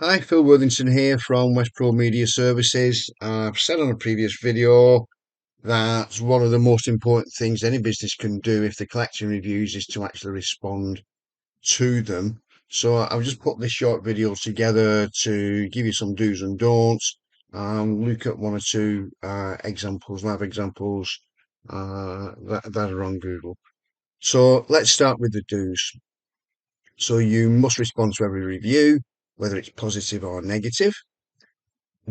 Hi, Phil Worthington here from West Pro Media Services. I've said on a previous video that one of the most important things any business can do if they're collecting reviews is to actually respond to them. So I've just put this short video together to give you some do's and don'ts, look at one or two examples, live examples that are on Google. So let's start with the do's. So you must respond to every review, whether it's positive or negative.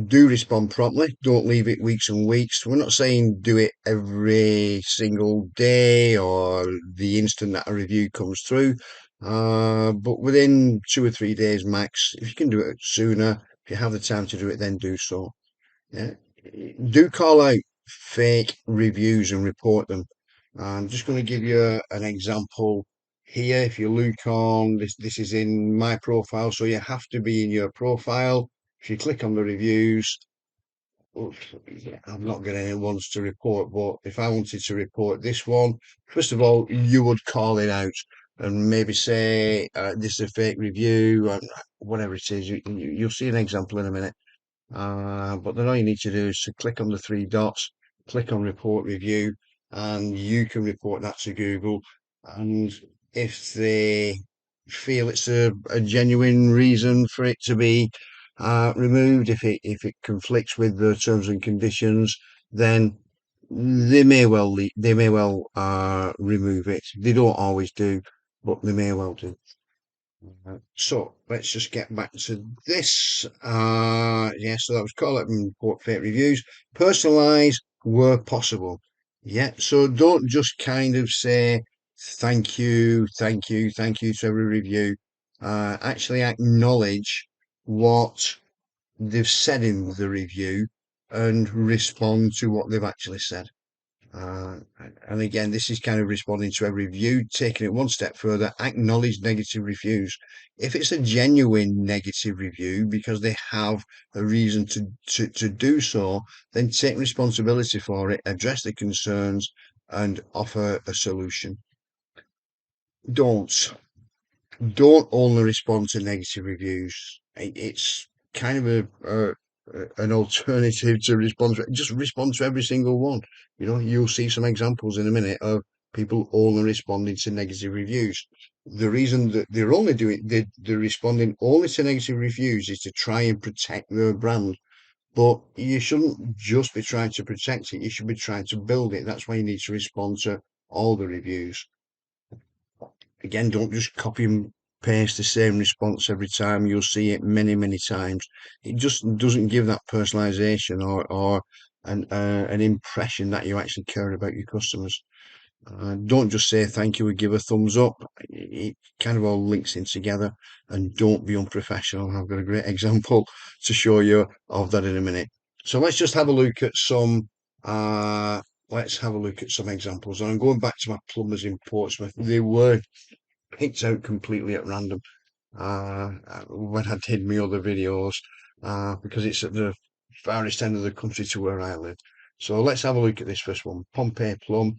Do respond promptly. Don't leave it weeks and weeks. We're not saying do it every single day or the instant that a review comes through, but within 2 or 3 days max. If you can do it sooner, if you have the time to do it, then do so. Yeah. Do call out fake reviews and report them. I'm just going to give you an example here. If you look on this is in my profile, so you have to be in your profile. If you click on the reviews, oops, I've not got any ones to report, but if I wanted to report this one, first of all, you would call it out and maybe say this is a fake review, whatever it is. You'll see an example in a minute. But then all you need to do is to click on the three dots, click on report review, and you can report that to Google. And if they feel it's a genuine reason for it to be removed, if it conflicts with the terms and conditions, then they may well remove it. They don't always do, but they may well do. So let's just get back to this. Yeah, so that was call it and report fake reviews. Personalize where possible. Yeah, so don't just kind of say thank you, thank you, thank you to every review. Actually acknowledge what they've said in the review and respond to what they've actually said. Uh, and again, this is kind of responding to every review, taking it one step further, acknowledge negative reviews. If it's a genuine negative review because they have a reason to do so, then take responsibility for it, address the concerns, and offer a solution. Don't don't only respond to negative reviews. It's kind of an alternative to respond to. Just respond to every single one. You'll see some examples in a minute of people only responding to negative reviews. The reason that they're responding only to negative reviews is to try and protect their brand. But you shouldn't just be trying to protect it. You should be trying to build it. That's why you need to respond to all the reviews. Again, don't just copy and paste the same response every time. You'll see it many, many times. It just doesn't give that personalization or an impression that you actually care about your customers. Don't just say thank you and give a thumbs up. It kind of all links in together. And don't be unprofessional. I've got a great example to show you of that in a minute. So let's just have a look at some. Let's have a look at some examples. And I'm going back to my plumbers in Portsmouth. They were picked out completely at random when I did my other videos because it's at the farthest end of the country to where I live. So let's have a look at this first one. Pompeii Plum.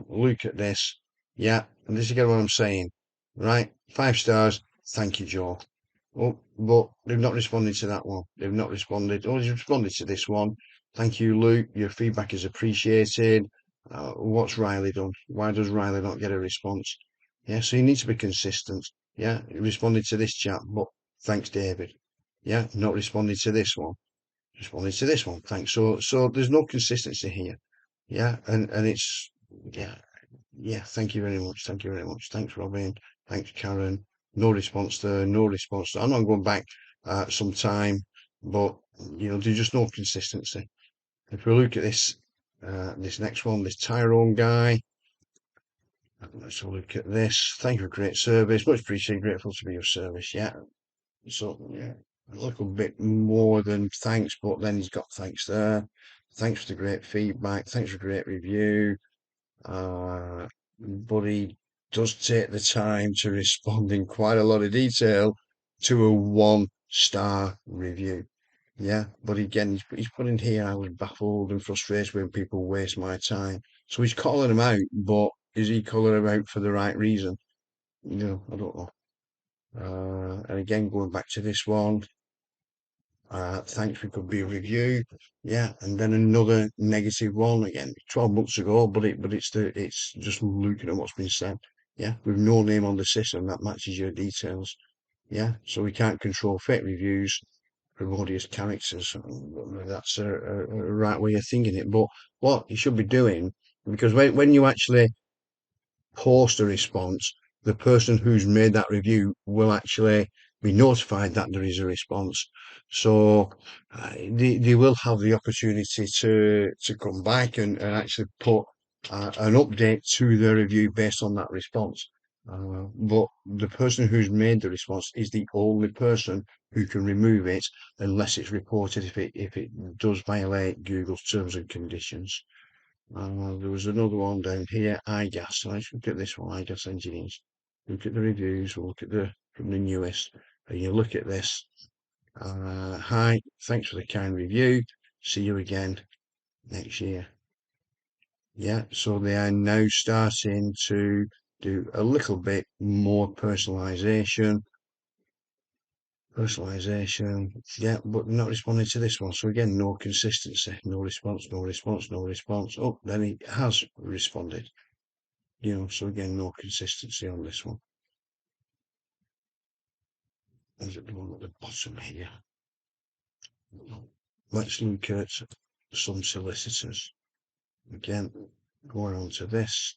Look at this. Yeah, and this is again what I'm saying. Right, 5 stars. Thank you, Joe. Oh, but they've not responded to that one. They've not responded. Oh, they've responded to this one. Thank you, Luke. Your feedback is appreciated. What's Riley done? Why does Riley not get a response? Yeah, so you need to be consistent. Yeah, you responded to this chat, but thanks, David. Yeah, not responding to this one. Responded to this one. Thanks. So there's no consistency here. Yeah, and it's yeah, yeah. Thank you very much. Thank you very much. Thanks, Robin. Thanks, Karen. No response there. No response there. I'm not going back some time, but there's just no consistency. If we look at this next one, this Tyrone guy. Let's have a look at this. Thank you for great service. Much appreciated. Grateful to be of service. Yeah. So, yeah, a little bit more than thanks, but then he's got thanks there. Thanks for the great feedback. Thanks for great review. But he does take the time to respond in quite a lot of detail to a 1-star review. Yeah, but again, he's put in here, I was baffled and frustrated when people waste my time. So he's calling them out, but is he calling them out for the right reason? I don't know. And again, going back to this one, thanks, we could be a review. Yeah, and then another negative one again, 12 months ago, it's just looking at what's been said. Yeah, with no name on the system that matches your details. Yeah, so we can't control fake reviews from odious characters. That's a right way of thinking it. But what you should be doing, because when you actually post a response, the person who's made that review will actually be notified that there is a response. So they will have the opportunity to come back and actually put an update to their review based on that response. But the person who's made the response is the only person who can remove it unless it's reported if it does violate Google's terms and conditions. There was another one down here, iGas. Let's look at this one, iGas Engineers. Look at the reviews, we'll look at the from the newest. And you look at this. Hi, thanks for the kind review. See you again next year. Yeah, so they are now starting to do a little bit more personalization. Personalization, yeah, but not responding to this one. So again, no consistency, no response, no response, no response. Oh, then he has responded. So again, no consistency on this one. Is it the one at the bottom here? Let's look at some solicitors. Again, going on to this.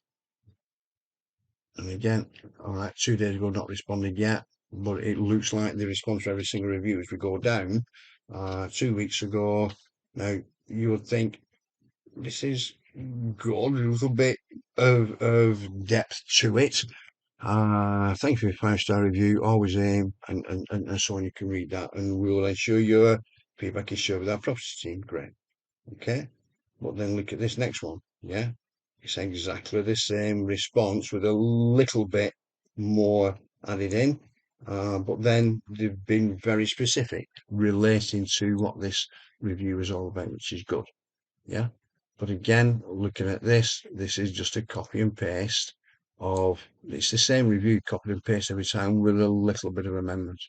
And again, all right, 2 days ago, not responded yet, but it looks like they respond to every single review as we go down. 2 weeks ago, now you would think this is good, a little bit of depth to it. Thank you for your 5-star review. Always aim and so on. You can read that, and we will ensure your feedback is shared with our property team. Great. Okay. But then look at this next one. Yeah. It's exactly the same response with a little bit more added in. But then they've been very specific relating to what this review is all about, which is good. Yeah. But again, looking at this is just a copy and paste of, it's the same review, copy and paste every time with a little bit of amendment.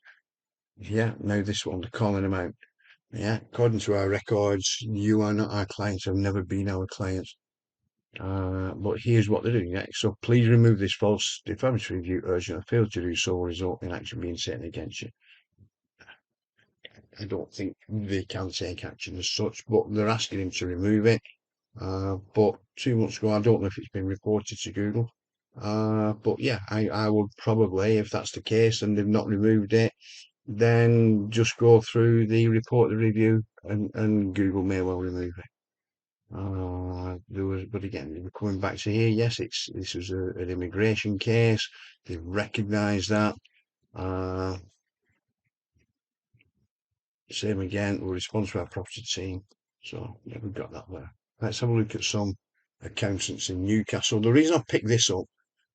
Yeah, now this one, they're calling them out. Yeah, according to our records, you are not our clients, have never been our clients. But here's what they're doing. Yeah, so please remove this false defamatory review urgent and fail to do so will result in action being taken against you. I don't think they can take action as such, but they're asking him to remove it. But 2 months ago, I don't know if it's been reported to Google. But yeah, I would probably, if that's the case and they've not removed it, then just go through the report, the review, and Google may well remove it. But again, we're coming back to here. Yes, this was an immigration case. They recognise that. Uh, Same again, we'll respond to our property team. So yeah, we've got that there. Let's have a look at some accountants in Newcastle. The reason I picked this up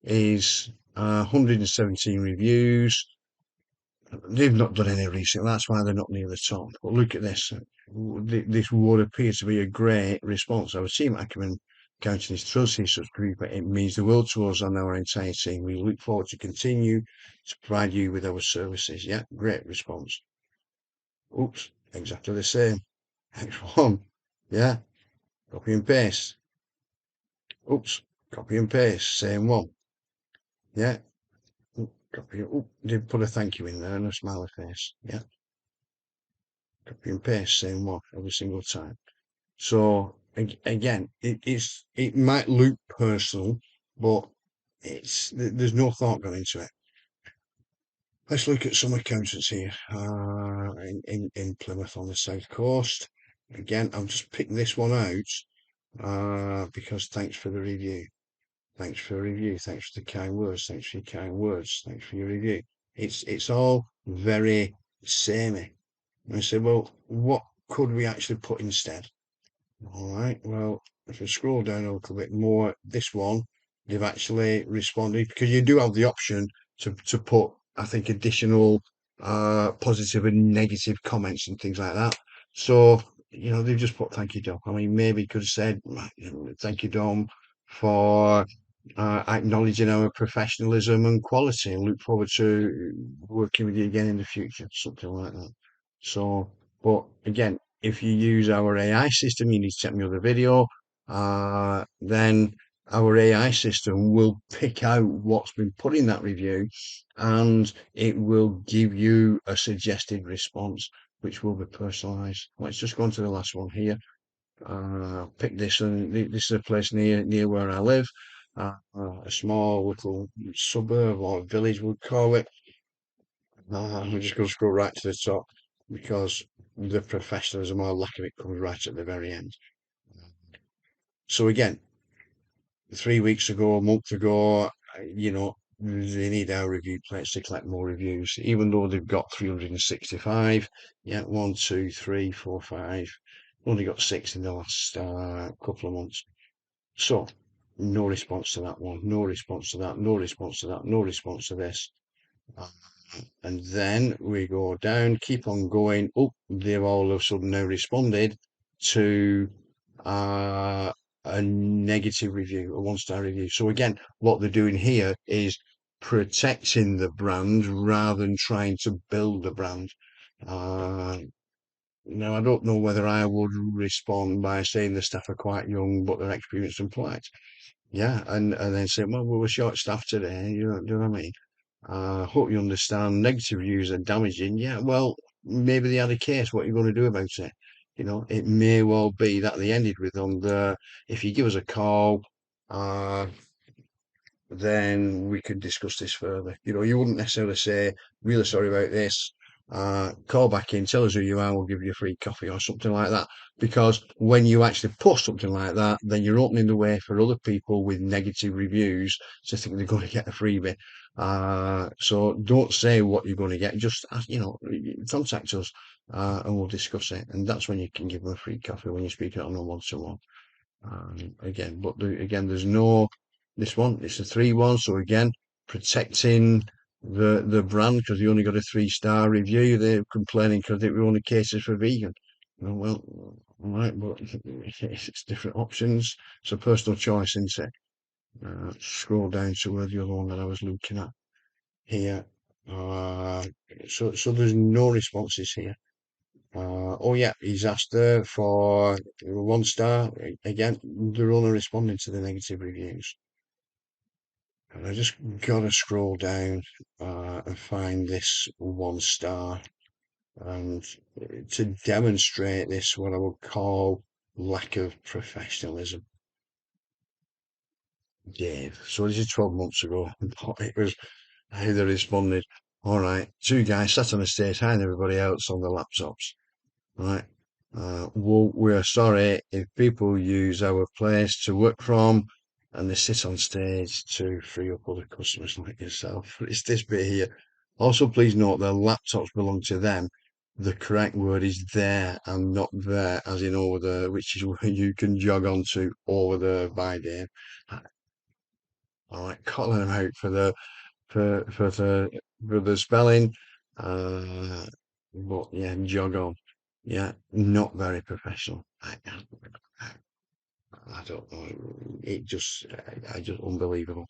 is 117 reviews. They've not done any recently, that's why they're not near the top. But look at this. This would appear to be a great response. Our team at Acumen Accounting is thrilled to see such group. It means the world to us and our entire team. We look forward to continue to provide you with our services. Yeah, great response. Oops, exactly the same. Next one. Yeah, copy and paste. Oops, copy and paste. Same one. Yeah, copy. Oop, did put a thank you in there and a smiley face. Yeah, copy and paste. Same one every single time. So again, it might look personal, but there's no thought gone into it. Let's look at some accountants here in Plymouth on the south coast. Again, I've just picked this one out because thanks for the review. Thanks for the review. Thanks for the kind words. Thanks for your kind words. Thanks for your review. It's all very samey. And I said, well, what could we actually put instead? All right. Well, if we scroll down a little bit more, this one, they've actually responded because you do have the option to put, I think, additional positive and negative comments and things like that. So, they've just put thank you, Dom. I mean, maybe could have said thank you, Dom, for acknowledging our professionalism and quality, and look forward to working with you again in the future, something like that. So, but again, if you use our AI system, you need to send me another video, then our AI system will pick out what's been put in that review and it will give you a suggested response, which will be personalized. Let's just go on to the last one here. Pick this, and this is a place near where I live, a small little suburb or village, we'd call it. I'm just going to scroll right to the top because the professionalism or lack of it comes right at the very end. So again, 3 weeks ago, a month ago, they need our review plates to collect more reviews, even though they've got 365. Yeah, one, two, three, four, five. Only got six in the last couple of months. So, no response to that one, no response to that, no response to that, no response to this. Uh, and then we go down, keep on going. Oh, they've all of a sudden now responded to uh, a negative review, a 1-star review. So again, what they're doing here is protecting the brand rather than trying to build the brand. Uh, Now, I don't know whether I would respond by saying the staff are quite young, but they're experienced and polite. Yeah, and then say, well, we were short staffed today. Do you know what I mean? Hope you understand. Negative reviews are damaging. Yeah, well, maybe they had a case. What are you going to do about it? It may well be that they ended with on the. If you give us a call, uh, then we could discuss this further. You wouldn't necessarily say, really sorry about this. Call back in, tell us who you are, we'll give you a free coffee or something like that. Because when you actually post something like that, then you're opening the way for other people with negative reviews to think they're going to get a freebie. So don't say what you're going to get. Just, contact us and we'll discuss it. And that's when you can give them a free coffee when you're speaking on a one-to-one. Again, but again, there's no this one. It's a 3-1. So again, protecting the brand because you only got a 3-star review. They're complaining because it only caters for vegan. Well, all right, but it's different options. It's a personal choice, isn't it? Scroll down to where the other one that I was looking at here. Uh, so there's no responses here. Oh yeah, he's asked her for 1 star. Again, they're only responding to the negative reviews. And I just gotta scroll down and find this 1 star and to demonstrate this, what I would call lack of professionalism. Dave. So this is 12 months ago. It was how they responded. All right, two guys sat on the stage, and everybody else on the laptops. Right. Well, we're sorry if people use our place to work from and they sit on stage to free up other customers like yourself. It's this bit here. Also, please note their laptops belong to them. The correct word is there and not there, as in over there, which is where you can jog onto over there by day. All right, calling them out for the spelling. Uh, but yeah, jog on. Yeah, not very professional. I don't know. It just, I just unbelievable.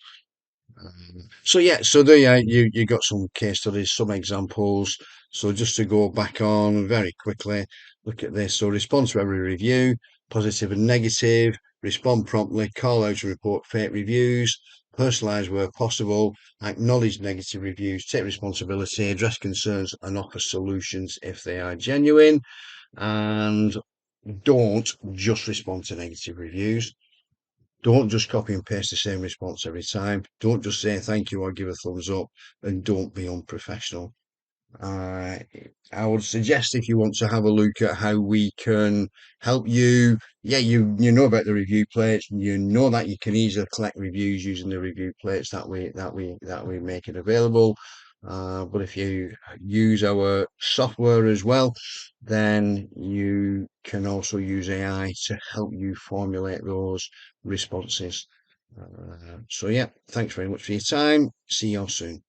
So yeah, so there you got some case studies, some examples. So just to go back on very quickly, look at this. So respond to every review, positive and negative, respond promptly, call out and report fake reviews, personalize where possible, acknowledge negative reviews, take responsibility, address concerns and offer solutions if they are genuine, and don't just respond to negative reviews. Don't just copy and paste the same response every time. Don't just say thank you or give a thumbs up, and don't be unprofessional. Uh, I would suggest if you want to have a look at how we can help you. Yeah, you know about the review plates. You know that you can easily collect reviews using the review plates that we make it available. But if you use our software as well, then you can also use AI to help you formulate those responses. So yeah, thanks very much for your time. See you all soon.